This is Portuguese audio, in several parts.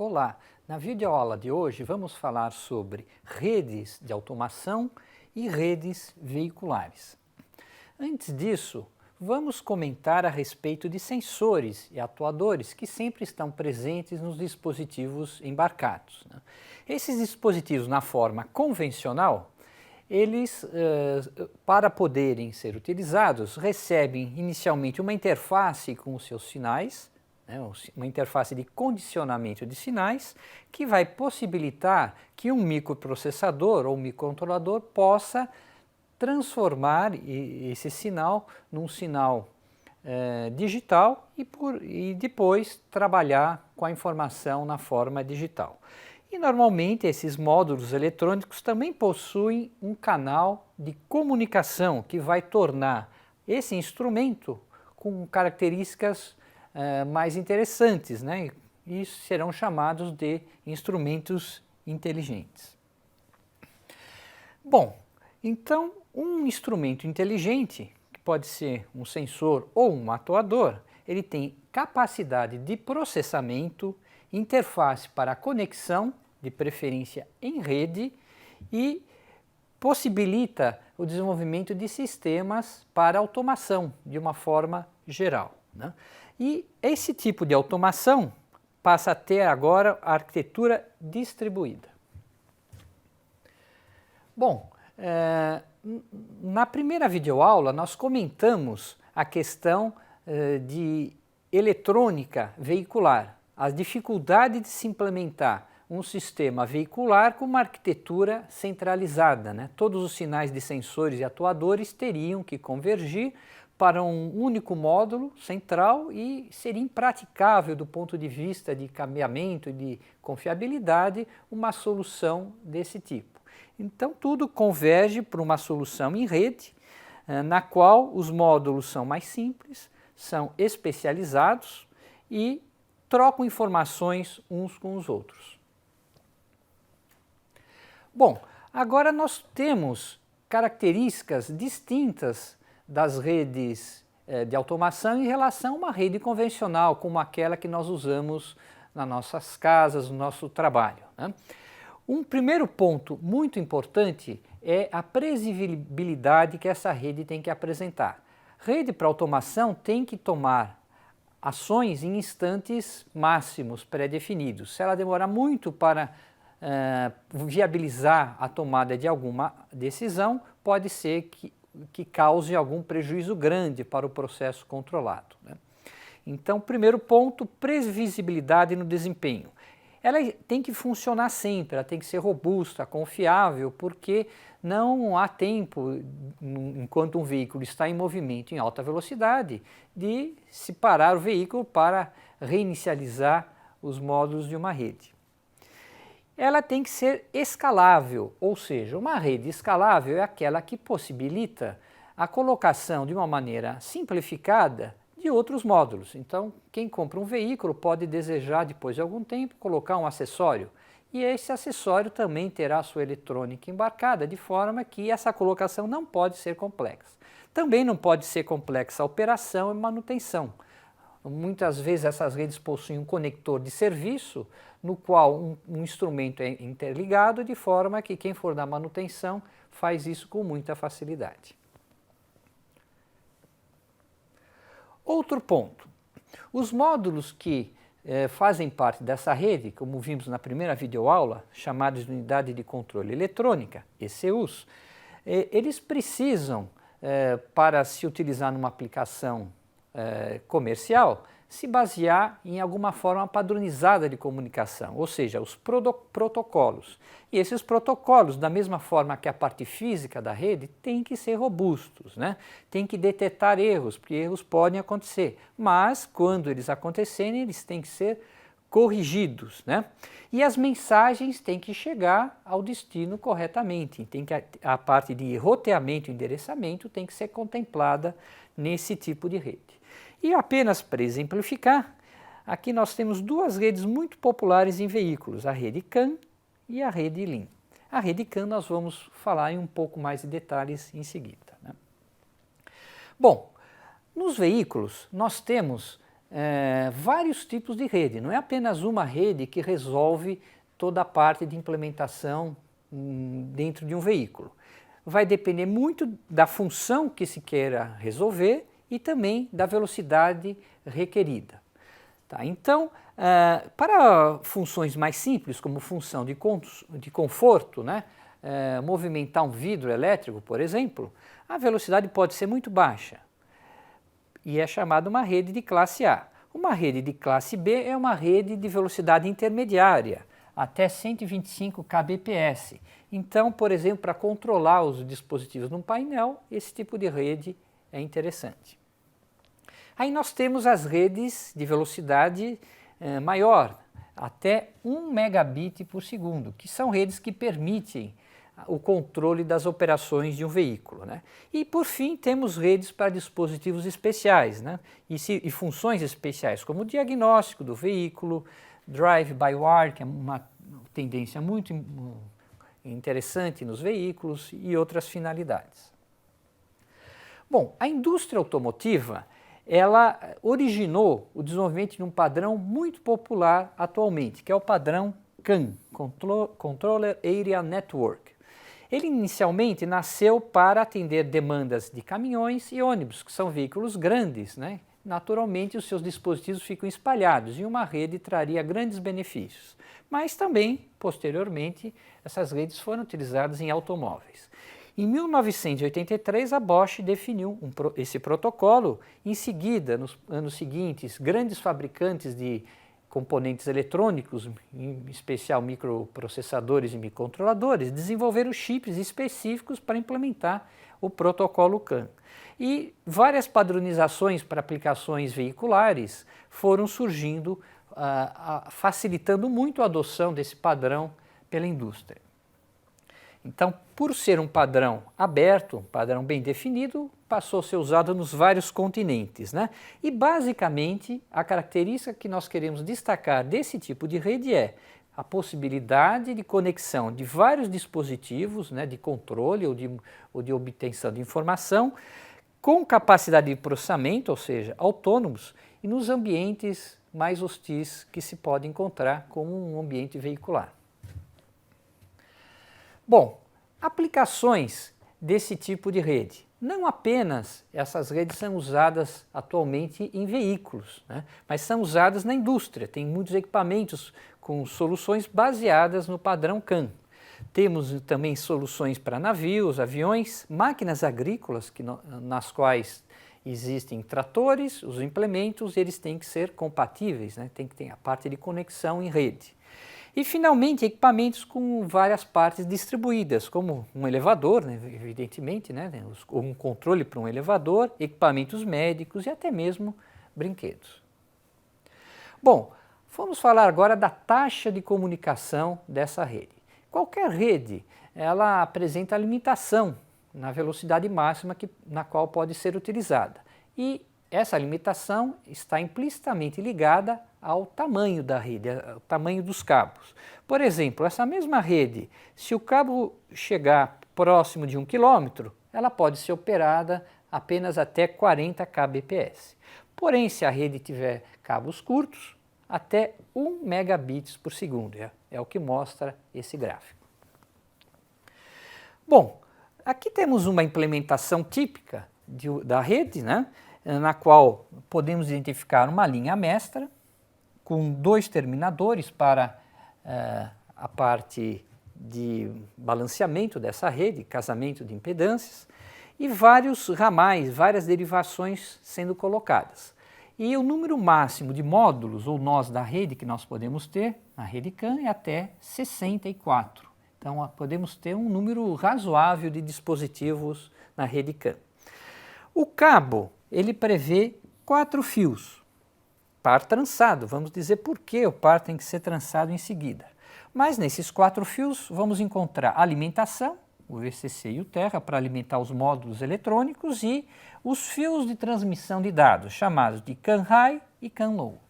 Olá, na videoaula de hoje vamos falar sobre redes de automação e redes veiculares. Antes disso, vamos comentar a respeito de sensores e atuadores que sempre estão presentes nos dispositivos embarcados. Esses dispositivos na forma convencional, eles, para poderem ser utilizados, recebem inicialmente uma interface com os seus sinais, uma interface de condicionamento de sinais que vai possibilitar que um microprocessador ou microcontrolador possa transformar esse sinal num sinal digital e depois trabalhar com a informação na forma digital. E normalmente esses módulos eletrônicos também possuem um canal de comunicação que vai tornar esse instrumento com características mais interessantes, né? E serão chamados de instrumentos inteligentes. Bom, então um instrumento inteligente, que pode ser um sensor ou um atuador, ele tem capacidade de processamento, interface para conexão, de preferência em rede, e possibilita o desenvolvimento de sistemas para automação de uma forma geral, né? E esse tipo de automação passa a ter agora a arquitetura distribuída. Bom, na primeira videoaula nós comentamos a questão de eletrônica veicular, a dificuldade de se implementar um sistema veicular com uma arquitetura centralizada, né? Todos os sinais de sensores e atuadores teriam que convergir para um único módulo central e seria impraticável do ponto de vista de caminhamento e de confiabilidade uma solução desse tipo. Então tudo converge para uma solução em rede, na qual os módulos são mais simples, são especializados e trocam informações uns com os outros. Bom, agora nós temos características distintas das redes de automação em relação a uma rede convencional, como aquela que nós usamos nas nossas casas, no nosso trabalho, né? Um primeiro ponto muito importante é a previsibilidade que essa rede tem que apresentar. Rede para automação tem que tomar ações em instantes máximos pré-definidos. Se ela demorar muito para viabilizar a tomada de alguma decisão, pode ser que cause algum prejuízo grande para o processo controlado, né? Então, primeiro ponto, previsibilidade no desempenho. Ela tem que funcionar sempre, ela tem que ser robusta, confiável, porque não há tempo, enquanto um veículo está em movimento em alta velocidade, de se parar o veículo para reinicializar os módulos de uma rede. Ela tem que ser escalável, ou seja, uma rede escalável é aquela que possibilita a colocação de uma maneira simplificada de outros módulos. Então, quem compra um veículo pode desejar, depois de algum tempo, colocar um acessório. E esse acessório também terá sua eletrônica embarcada, de forma que essa colocação não pode ser complexa. Também não pode ser complexa a operação e manutenção. Muitas vezes essas redes possuem um conector de serviço no qual um instrumento é interligado de forma que quem for dar manutenção faz isso com muita facilidade. Outro ponto, os módulos que fazem parte dessa rede, como vimos na primeira videoaula, chamados de unidade de controle eletrônica, ECUs, eles precisam, para se utilizar numa aplicação comercial, se basear em alguma forma padronizada de comunicação, ou seja, os protocolos. E esses protocolos, da mesma forma que a parte física da rede, têm que ser robustos, né? Tem que detectar erros, porque erros podem acontecer, mas quando eles acontecerem, eles têm que ser corrigidos, né? E as mensagens têm que chegar ao destino corretamente, a parte de roteamento e endereçamento tem que ser contemplada nesse tipo de rede. E apenas para exemplificar, aqui nós temos duas redes muito populares em veículos, a rede CAN e a rede LIN. A rede CAN nós vamos falar em um pouco mais de detalhes em seguida, né? Bom, nos veículos nós temos vários tipos de rede, não é apenas uma rede que resolve toda a parte de implementação dentro de um veículo. Vai depender muito da função que se queira resolver e também da velocidade requerida. Tá? Então, para funções mais simples, como função de conforto, né? Movimentar um vidro elétrico, por exemplo, a velocidade pode ser muito baixa e é chamada uma rede de classe A. Uma rede de classe B é uma rede de velocidade intermediária, até 125 kbps. Então, por exemplo, para controlar os dispositivos num painel, esse tipo de rede é interessante. Aí nós temos as redes de velocidade maior, até 1 megabit por segundo, que são redes que permitem o controle das operações de um veículo, né? E por fim temos redes para dispositivos especiais, né? E funções especiais, como o diagnóstico do veículo, drive-by-wire, que é uma tendência muito interessante nos veículos, e outras finalidades. Bom, a indústria automotiva, ela originou o desenvolvimento de um padrão muito popular atualmente, que é o padrão CAN, Controller Area Network. Ele inicialmente nasceu para atender demandas de caminhões e ônibus, que são veículos grandes, né? Naturalmente, os seus dispositivos ficam espalhados e uma rede traria grandes benefícios. Mas também, posteriormente, essas redes foram utilizadas em automóveis. Em 1983, a Bosch definiu esse protocolo. Em seguida, nos anos seguintes, grandes fabricantes de componentes eletrônicos, em especial microprocessadores e microcontroladores, desenvolveram chips específicos para implementar o protocolo CAN. E várias padronizações para aplicações veiculares foram surgindo, facilitando muito a adoção desse padrão pela indústria. Então, por ser um padrão aberto, um padrão bem definido, passou a ser usado nos vários continentes, né? E basicamente a característica que nós queremos destacar desse tipo de rede é a possibilidade de conexão de vários dispositivos, né, de controle ou de obtenção de informação, com capacidade de processamento, ou seja, autônomos, e nos ambientes mais hostis que se pode encontrar, como um ambiente veicular. Bom, aplicações desse tipo de rede. Não apenas essas redes são usadas atualmente em veículos, né, mas são usadas na indústria. Tem muitos equipamentos com soluções baseadas no padrão CAN. Temos também soluções para navios, aviões, máquinas agrícolas, nas quais existem tratores, os implementos, eles têm que ser compatíveis, né, tem que ter a parte de conexão em rede. E, finalmente, equipamentos com várias partes distribuídas, como um elevador, né, evidentemente, né, um controle para um elevador, equipamentos médicos e até mesmo brinquedos. Bom, vamos falar agora da taxa de comunicação dessa rede. Qualquer rede, ela apresenta limitação na velocidade máxima na qual pode ser utilizada. E essa limitação está implicitamente ligada ao tamanho da rede, ao tamanho dos cabos. Por exemplo, essa mesma rede, se o cabo chegar próximo de 1 km, ela pode ser operada apenas até 40 kbps. Porém, se a rede tiver cabos curtos, até 1 megabits por segundo, é o que mostra esse gráfico. Bom, aqui temos uma implementação típica da rede, né, na qual podemos identificar uma linha mestra com 2 terminadores para a parte de balanceamento dessa rede, casamento de impedâncias, e vários ramais, várias derivações sendo colocadas. E o número máximo de módulos ou nós da rede que nós podemos ter na rede CAN é até 64. Então podemos ter um número razoável de dispositivos na rede CAN. O cabo, ele prevê 4 fios, par trançado. Vamos dizer por que o par tem que ser trançado em seguida. Mas nesses 4 fios vamos encontrar a alimentação, o VCC e o Terra, para alimentar os módulos eletrônicos, e os fios de transmissão de dados, chamados de CAN High e CAN Low.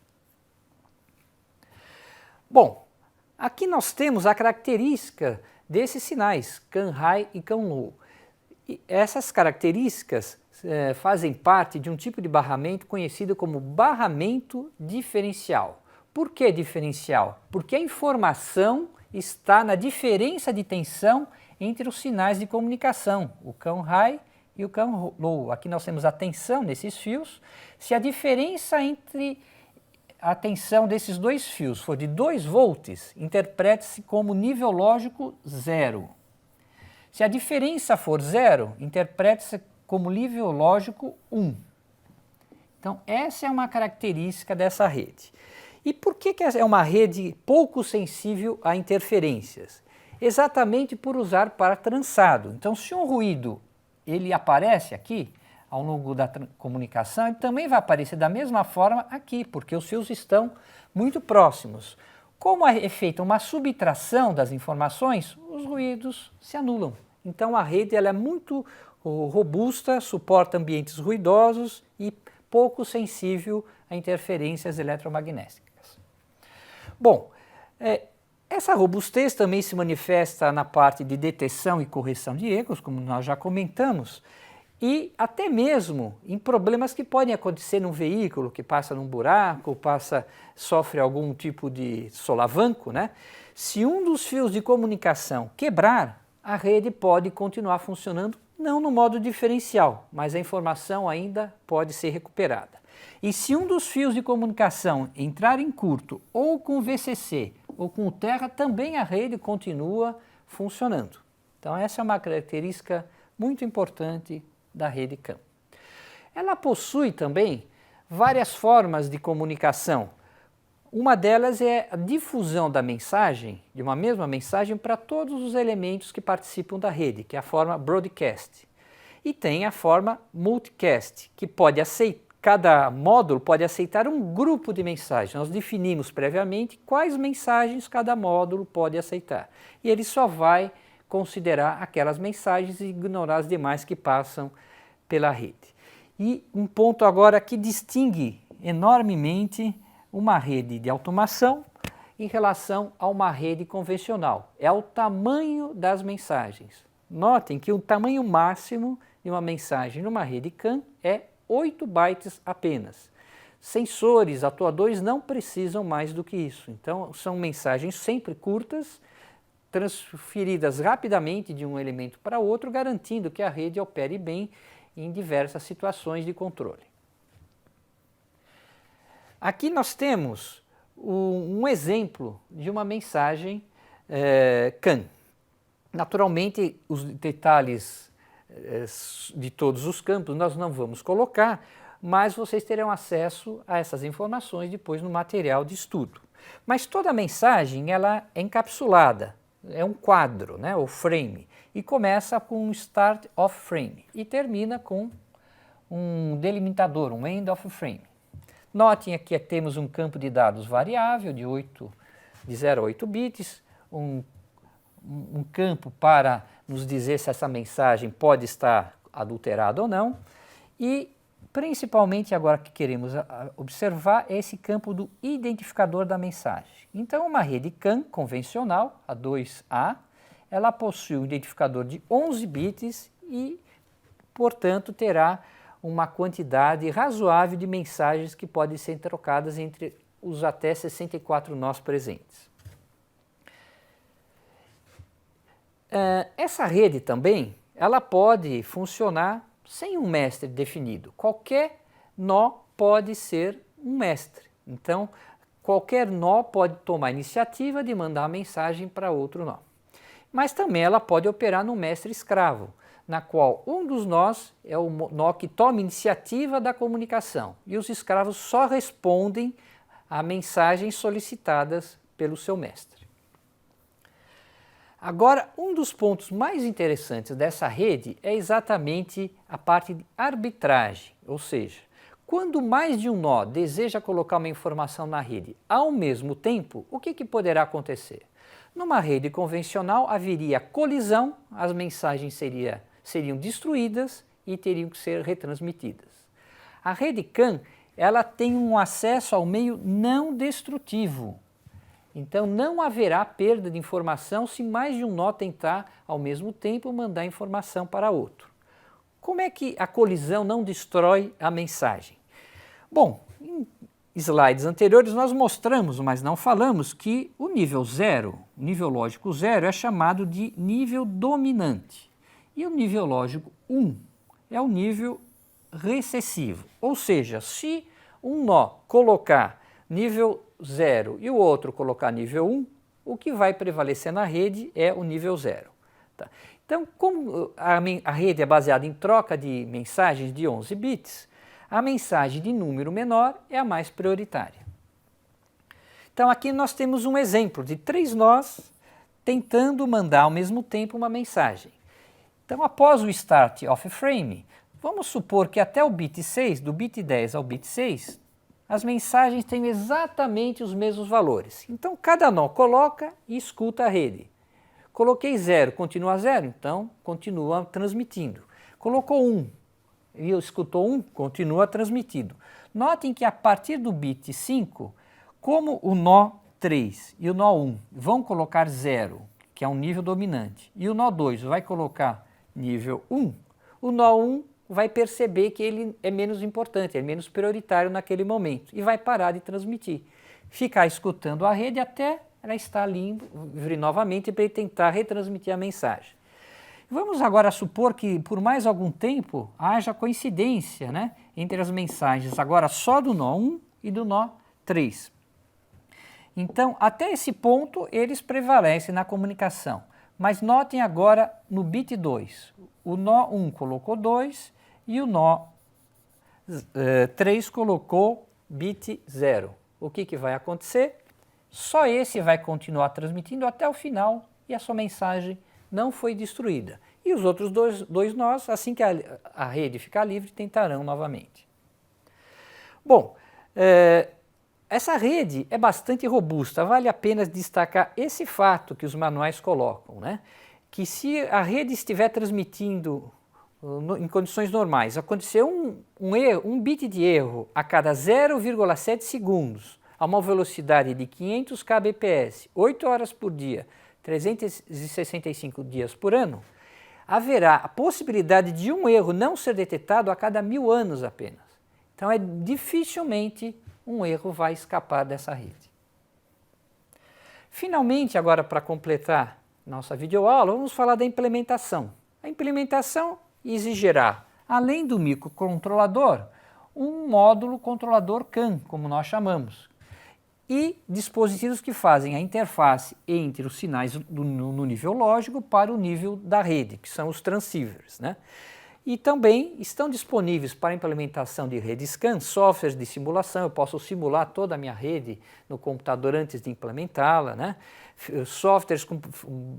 Bom, aqui nós temos a característica desses sinais, CAN High e CAN Low. E essas características fazem parte de um tipo de barramento conhecido como barramento diferencial. Por que diferencial? Porque a informação está na diferença de tensão entre os sinais de comunicação, o cão high e o cão low. Aqui nós temos a tensão nesses fios. Se a diferença entre a tensão desses dois fios for de 2 volts, interprete-se como nível lógico 0. Se a diferença for 0, interprete-se como nível lógico 1. Então, essa é uma característica dessa rede. E por que é uma rede pouco sensível a interferências? Exatamente por usar par trançado. Então, se um ruído ele aparece aqui, ao longo da comunicação, ele também vai aparecer da mesma forma aqui, porque os fios estão muito próximos. Como é feita uma subtração das informações, os ruídos se anulam. Então a rede ela é muito robusta, suporta ambientes ruidosos e pouco sensível a interferências eletromagnéticas. Bom, essa robustez também se manifesta na parte de detecção e correção de erros, como nós já comentamos, e até mesmo em problemas que podem acontecer num veículo que passa num buraco, sofre algum tipo de solavanco, né? Se um dos fios de comunicação quebrar, a rede pode continuar funcionando, não no modo diferencial, mas a informação ainda pode ser recuperada. E se um dos fios de comunicação entrar em curto, ou com VCC, ou com terra, também a rede continua funcionando. Então essa é uma característica muito importante da rede CAN. Ela possui também várias formas de comunicação. Uma delas é a difusão da mensagem, de uma mesma mensagem, para todos os elementos que participam da rede, que é a forma broadcast. E tem a forma multicast, que cada módulo pode aceitar um grupo de mensagens. Nós definimos previamente quais mensagens cada módulo pode aceitar. E ele só vai considerar aquelas mensagens e ignorar as demais que passam pela rede. E um ponto agora que distingue enormemente uma rede de automação em relação a uma rede convencional. É o tamanho das mensagens. Notem que o tamanho máximo de uma mensagem numa rede CAN é 8 bytes apenas. Sensores, atuadores não precisam mais do que isso. Então são mensagens sempre curtas, transferidas rapidamente de um elemento para outro, garantindo que a rede opere bem em diversas situações de controle. Aqui nós temos um exemplo de uma mensagem CAN. Naturalmente, os detalhes de todos os campos nós não vamos colocar, mas vocês terão acesso a essas informações depois no material de estudo. Mas toda a mensagem ela é encapsulada. É um quadro, né, o frame, e começa com um start of frame e termina com um delimitador, um end of frame. Notem aqui que temos um campo de dados variável de 0 a 8 bits, um campo para nos dizer se essa mensagem pode estar adulterada ou não, e principalmente agora que queremos observar é esse campo do identificador da mensagem. Então uma rede CAN convencional, a 2A, ela possui um identificador de 11 bits e, portanto, terá uma quantidade razoável de mensagens que podem ser trocadas entre os até 64 nós presentes. Essa rede também, ela pode funcionar sem um mestre definido. Qualquer nó pode ser um mestre. Então, qualquer nó pode tomar a iniciativa de mandar a mensagem para outro nó. Mas também ela pode operar no mestre escravo, na qual um dos nós é o nó que toma iniciativa da comunicação e os escravos só respondem a mensagens solicitadas pelo seu mestre. Agora, um dos pontos mais interessantes dessa rede é exatamente a parte de arbitragem, ou seja, quando mais de um nó deseja colocar uma informação na rede ao mesmo tempo, o que poderá acontecer? Numa rede convencional haveria colisão, as mensagens seriam destruídas e teriam que ser retransmitidas. A rede CAN ela tem um acesso ao meio não destrutivo. Então não haverá perda de informação se mais de um nó tentar ao mesmo tempo mandar informação para outro. como é que a colisão não destrói a mensagem? Bom, em slides anteriores nós mostramos, mas não falamos, que o nível 0, o nível lógico 0, é chamado de nível dominante. E o nível lógico 1 é o nível recessivo. Ou seja, se um nó colocar nível 0 e o outro colocar nível 1, o que vai prevalecer na rede é o nível 0. Tá? Então, como a rede é baseada em troca de mensagens de 11 bits, a mensagem de número menor é a mais prioritária. Então, aqui nós temos um exemplo de 3 nós tentando mandar ao mesmo tempo uma mensagem. Então, após o start of frame, vamos supor que até o bit 6, do bit 10 ao bit 6, as mensagens têm exatamente os mesmos valores. Então, cada nó coloca e escuta a rede. Coloquei 0, continua 0, então continua transmitindo. Colocou 1 e escutou 1, continua transmitindo. Notem que a partir do bit 5, como o nó 3 e o nó 1 vão colocar 0, que é um nível dominante, e o nó 2 vai colocar nível 1, o nó 1 vai perceber que ele é menos importante, é menos prioritário naquele momento e vai parar de transmitir. Ficar escutando a rede até ela estar livre novamente para ele tentar retransmitir a mensagem. Vamos agora supor que por mais algum tempo haja coincidência, né, entre as mensagens agora só do nó 1 e do nó 3. Então, até esse ponto, eles prevalecem na comunicação. Mas notem agora no bit 2, o nó 1 colocou 2 e o nó 3 colocou bit 0. O que vai acontecer? Só esse vai continuar transmitindo até o final e a sua mensagem não foi destruída. E os outros dois nós, assim que a rede ficar livre, tentarão novamente. Bom, essa rede é bastante robusta, vale a pena destacar esse fato que os manuais colocam, né? Que se a rede estiver transmitindo em condições normais, acontecer um bit de erro a cada 0,7 segundos, a uma velocidade de 500 kbps, 8 horas por dia, 365 dias por ano, haverá a possibilidade de um erro não ser detectado a cada 1000 anos apenas. Então, dificilmente um erro vai escapar dessa rede. Finalmente, agora para completar nossa videoaula, vamos falar da implementação. A implementação exigirá, além do microcontrolador, um módulo controlador CAN, como nós chamamos, e dispositivos que fazem a interface entre os sinais no nível lógico para o nível da rede, que são os transceivers, né? E também estão disponíveis para implementação de redes CAN, softwares de simulação, eu posso simular toda a minha rede no computador antes de implementá-la, né? Softwares com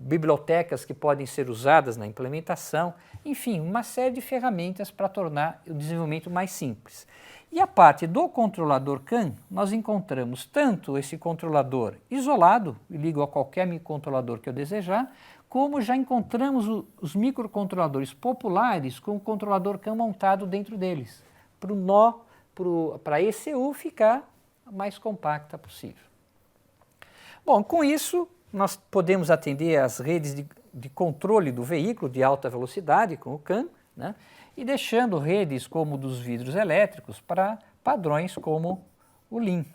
bibliotecas que podem ser usadas na implementação, enfim, uma série de ferramentas para tornar o desenvolvimento mais simples. E a parte do controlador CAN, nós encontramos tanto esse controlador isolado, ligo a qualquer microcontrolador que eu desejar, como já encontramos os microcontroladores populares com o controlador CAN montado dentro deles, para a ECU ficar a mais compacta possível. Bom, com isso nós podemos atender às redes de controle do veículo de alta velocidade com o CAN, né? E deixando redes como dos vidros elétricos para padrões como o LIN.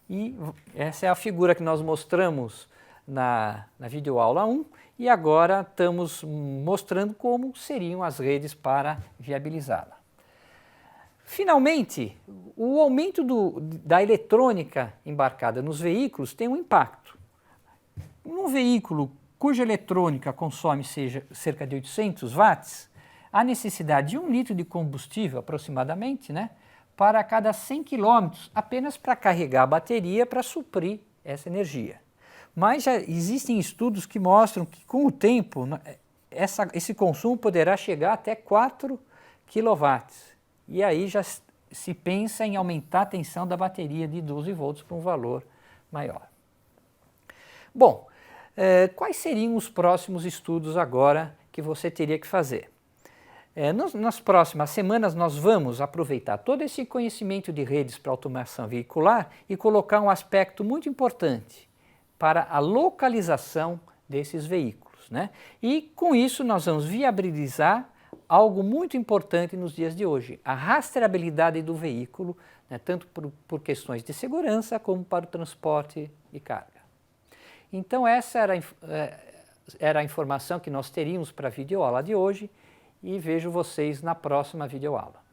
E essa é a figura que nós mostramos na videoaula 1 e agora estamos mostrando como seriam as redes para viabilizá-la. Finalmente, o aumento da eletrônica embarcada nos veículos tem um impacto. Num veículo cuja eletrônica consome cerca de 800 watts, há necessidade de 1 litro de combustível aproximadamente, né, para cada 100 km, apenas para carregar a bateria para suprir essa energia. Mas já existem estudos que mostram que com o tempo esse consumo poderá chegar até 4 kW. E aí já se pensa em aumentar a tensão da bateria de 12 volts para um valor maior. Bom, quais seriam os próximos estudos agora que você teria que fazer? Nas próximas semanas nós vamos aproveitar todo esse conhecimento de redes para automação veicular e colocar um aspecto muito importante para a localização desses veículos, né? E com isso nós vamos viabilizar algo muito importante nos dias de hoje, a rastreabilidade do veículo, né, tanto por questões de segurança como para o transporte de carga. Então essa era a informação que nós teríamos para a videoaula de hoje e vejo vocês na próxima videoaula.